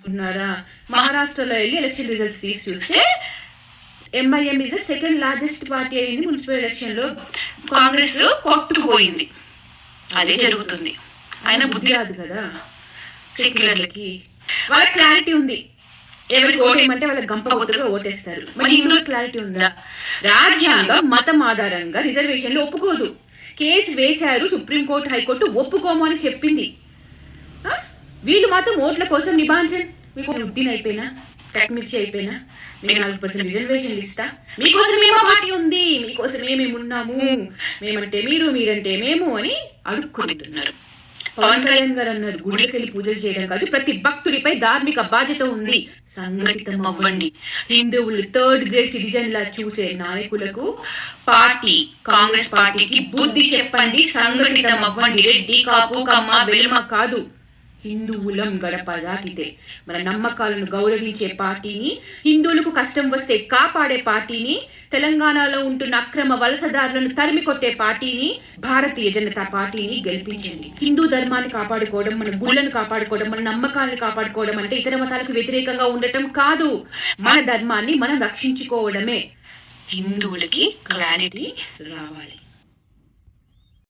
అనుకుంటున్నారా? మహారాష్ట్రలో వెళ్ళి ఎలక్షన్ రిజల్ట్స్ తీసి చూస్తే MIM is the second largest party అయింది. మున్సిపల్ ఎలక్షన్ లో కాంగ్రెస్ కొట్టుకుపోయింది. అదే జరుగుతుంది. ఆయన బుద్ధి రాదు కదా సెక్యులర్లకి. వాళ్ళకి క్లారిటీ ఉంది, ఎవరికి ఓటేయమంటే వాళ్ళకి గంప గుర్తుగా ఓటేస్తారు. మరి హిందూ క్లారిటీ ఉందా? రాజ్యాంగం మతం ఆధారంగా రిజర్వేషన్లు ఒప్పుకోదు. కేసు వేశారు, సుప్రీంకోర్టు హైకోర్టు ఒప్పుకోము అని చెప్పింది. వీళ్ళు మాత్రం ఓట్ల కోసం నిబాంచన్. మీకు ఉద్దిన్ అయిపోయినా, టెక్నిక్స్ అయిపోయినా మీకు 4% రిజర్వేషన్లు ఇస్తా, మీకోసం ఏమో పార్టీ ఉంది, మీకోసమే మేము ఉన్నాము, మేమంటే మీరు, మీరంటే మేము అని అడుక్కుంటున్నారు. పవన్ కళ్యాణ్ గారు అన్నారు, గుడికి వెళ్ళి పూజలు చేయడం కాదు, ప్రతి భక్తుడిపై ధార్మిక బాధ్యత ఉంది, సంఘటితం అవ్వండి. హిందువులు 3rd గ్రేడ్ సిటిజన్ లా చూసే నాయకులకు పార్టీ కాంగ్రెస్ పార్టీకి బుద్ధి చెప్పండి, సంఘటితం అవ్వండి. రెడ్డి, కాపు, కమ్మ, వెలుమ కాదు, హిందువులం గడప దాటితే. మన నమ్మకాలను గౌరవించే పార్టీని, హిందువులకు కష్టం వస్తే కాపాడే పార్టీని, తెలంగాణలో ఉంటున్న అక్రమ వలసదారులను తరిమి కొట్టే పార్టీని, భారతీయ జనతా పార్టీని గెలిపించండి. హిందూ ధర్మాన్ని కాపాడుకోవడం, మన గుళ్ళను కాపాడుకోవడం, మన నమ్మకాలను కాపాడుకోవడం అంటే ఇతర మతాలకు వ్యతిరేకంగా ఉండటం కాదు, మన ధర్మాన్ని మనం రక్షించుకోవడమే. హిందువులకి క్లారిటీ రావాలి.